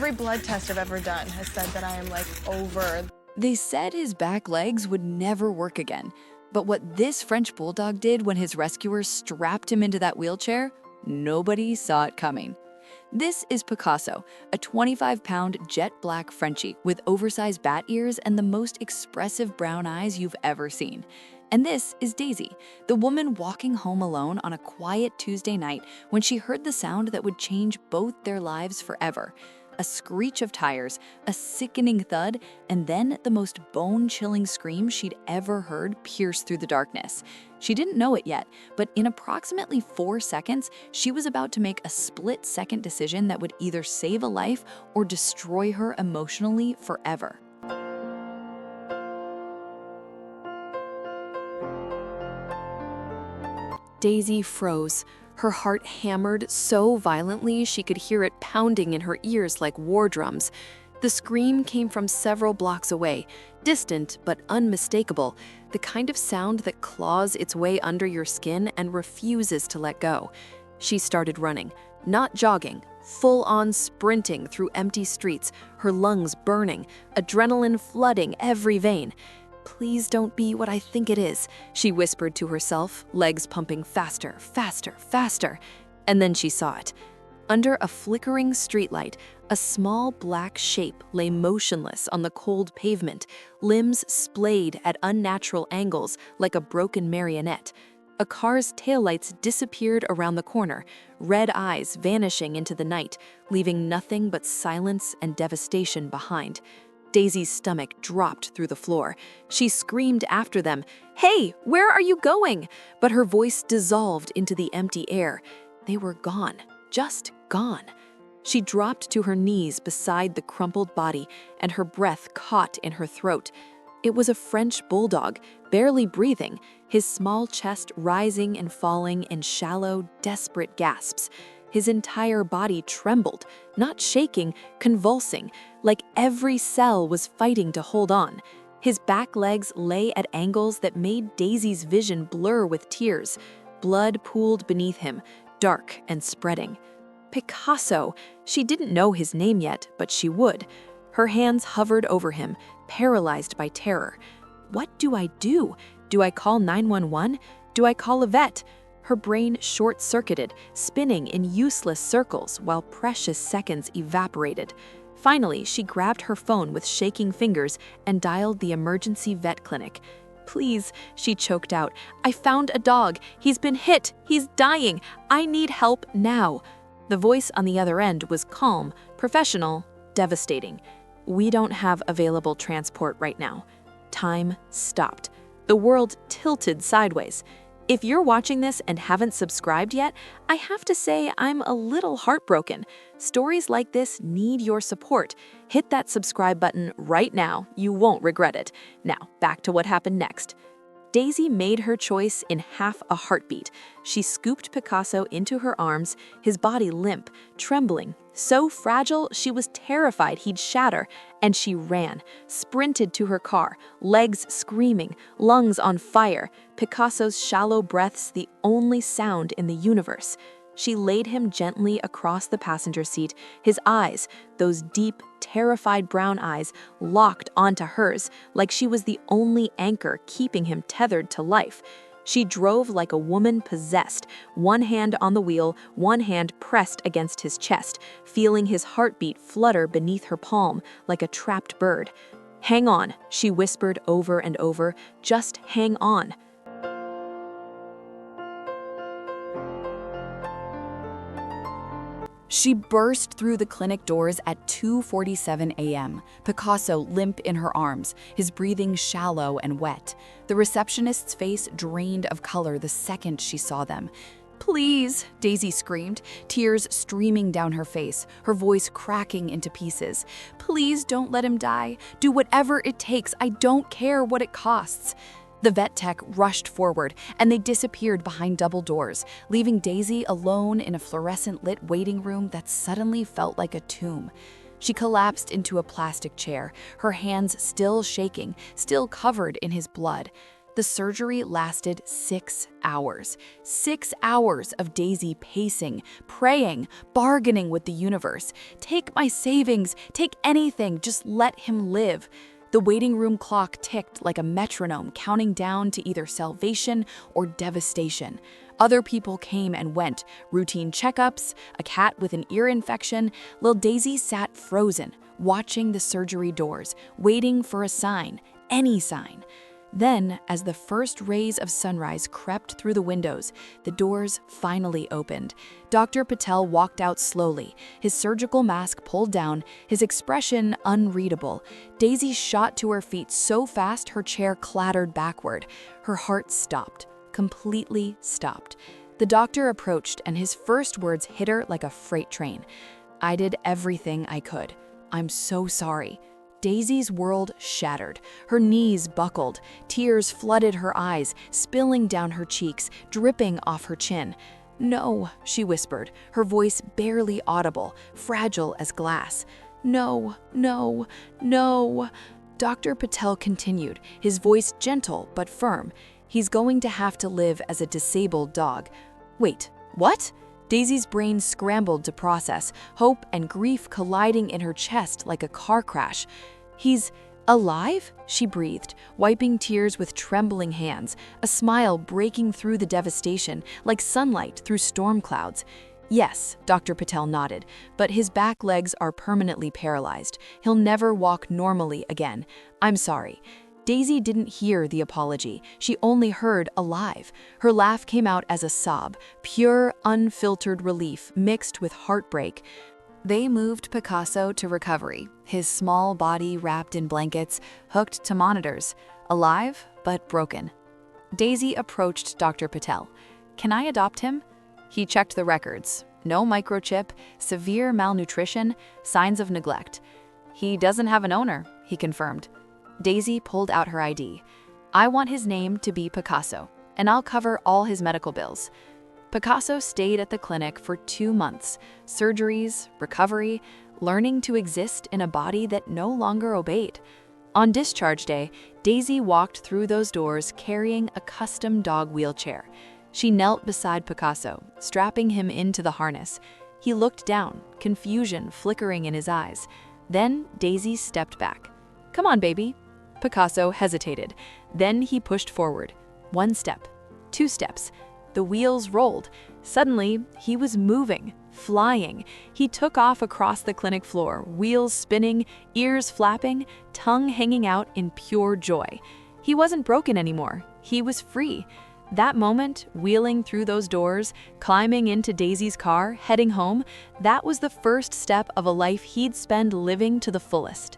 Every blood test I've ever done has said that I am like over. They said his back legs would never work again. But what this French Bulldog did when his rescuers strapped him into that wheelchair, nobody saw it coming. This is Picasso, a 25-pound jet black Frenchie with oversized bat ears and the most expressive brown eyes you've ever seen. And this is Daisy, the woman walking home alone on a quiet Tuesday night when she heard the sound that would change both their lives forever. A screech of tires, a sickening thud, and then the most bone-chilling scream she'd ever heard pierce through the darkness. She didn't know it yet, but in approximately 4 seconds, she was about to make a split-second decision that would either save a life or destroy her emotionally forever. Daisy froze. Her heart hammered so violently she could hear it pounding in her ears like war drums. The scream came from several blocks away, distant but unmistakable, the kind of sound that claws its way under your skin and refuses to let go. She started running, not jogging, full-on sprinting through empty streets, her lungs burning, adrenaline flooding every vein. "Please don't be what I think it is," she whispered to herself, legs pumping faster, faster, faster. And then she saw it. Under a flickering streetlight, a small black shape lay motionless on the cold pavement, limbs splayed at unnatural angles like a broken marionette. A car's taillights disappeared around the corner, red eyes vanishing into the night, leaving nothing but silence and devastation behind. Daisy's stomach dropped through the floor. She screamed after them, "Hey, where are you going?" But her voice dissolved into the empty air. They were gone, just gone. She dropped to her knees beside the crumpled body, and her breath caught in her throat. It was a French Bulldog, barely breathing, his small chest rising and falling in shallow, desperate gasps. His entire body trembled, not shaking, convulsing, like every cell was fighting to hold on. His back legs lay at angles that made Daisy's vision blur with tears. Blood pooled beneath him, dark and spreading. Picasso! She didn't know his name yet, but she would. Her hands hovered over him, paralyzed by terror. What do I do? Do I call 911? Do I call a vet? Her brain short-circuited, spinning in useless circles while precious seconds evaporated. Finally, she grabbed her phone with shaking fingers and dialed the emergency vet clinic. "Please," she choked out, "I found a dog. He's been hit. He's dying. I need help now." The voice on the other end was calm, professional, devastating. "We don't have available transport right now." Time stopped. The world tilted sideways. If you're watching this and haven't subscribed yet, I have to say I'm a little heartbroken. Stories like this need your support. Hit that subscribe button right now. You won't regret it. Now, back to what happened next. Daisy made her choice in half a heartbeat. She scooped Picasso into her arms, his body limp, trembling, so fragile she was terrified he'd shatter, and she ran, sprinted to her car, legs screaming, lungs on fire, Picasso's shallow breaths the only sound in the universe. She laid him gently across the passenger seat, his eyes, those deep, terrified brown eyes, locked onto hers like she was the only anchor keeping him tethered to life. She drove like a woman possessed, one hand on the wheel, one hand pressed against his chest, feeling his heartbeat flutter beneath her palm like a trapped bird. "Hang on," she whispered over and over, "just hang on." She burst through the clinic doors at 2:47 a.m., Picasso limp in her arms, his breathing shallow and wet. The receptionist's face drained of color the second she saw them. "Please," Daisy screamed, tears streaming down her face, her voice cracking into pieces. "Please don't let him die. Do whatever it takes. I don't care what it costs." The vet tech rushed forward, and they disappeared behind double doors, leaving Daisy alone in a fluorescent-lit waiting room that suddenly felt like a tomb. She collapsed into a plastic chair, her hands still shaking, still covered in his blood. The surgery lasted 6 hours. 6 hours of Daisy pacing, praying, bargaining with the universe. Take my savings, take anything, just let him live. The waiting room clock ticked like a metronome, counting down to either salvation or devastation. Other people came and went, routine checkups, a cat with an ear infection. Lil Daisy sat frozen, watching the surgery doors, waiting for a sign, any sign. Then, as the first rays of sunrise crept through the windows, the doors finally opened. Dr. Patel walked out slowly, his surgical mask pulled down, his expression unreadable. Daisy shot to her feet so fast her chair clattered backward. Her heart stopped, completely stopped. The doctor approached, and his first words hit her like a freight train. "I did everything I could. I'm so sorry." Daisy's world shattered. Her knees buckled. Tears flooded her eyes, spilling down her cheeks, dripping off her chin. "No," she whispered, her voice barely audible, fragile as glass. "No, no, no." Dr. Patel continued, his voice gentle but firm. "He's going to have to live as a disabled dog." Wait, what? Daisy's brain scrambled to process, hope and grief colliding in her chest like a car crash. "He's alive?" she breathed, wiping tears with trembling hands, a smile breaking through the devastation like sunlight through storm clouds. "Yes," Dr. Patel nodded, "but his back legs are permanently paralyzed. He'll never walk normally again. I'm sorry." Daisy didn't hear the apology. She only heard alive. Her laugh came out as a sob, pure, unfiltered relief mixed with heartbreak. They moved Picasso to recovery, his small body wrapped in blankets, hooked to monitors, alive but broken. Daisy approached Dr. Patel. "Can I adopt him?" He checked the records. No microchip, severe malnutrition, signs of neglect. "He doesn't have an owner," he confirmed. Daisy pulled out her ID. "I want his name to be Picasso, and I'll cover all his medical bills." Picasso stayed at the clinic for 2 months, surgeries, recovery, learning to exist in a body that no longer obeyed. On discharge day, Daisy walked through those doors carrying a custom dog wheelchair. She knelt beside Picasso, strapping him into the harness. He looked down, confusion flickering in his eyes. Then Daisy stepped back. "Come on, baby." Picasso hesitated. Then he pushed forward. 1 step, 2 steps. The wheels rolled. Suddenly, he was moving, flying. He took off across the clinic floor, wheels spinning, ears flapping, tongue hanging out in pure joy. He wasn't broken anymore. He was free. That moment, wheeling through those doors, climbing into Daisy's car, heading home, that was the first step of a life he'd spend living to the fullest.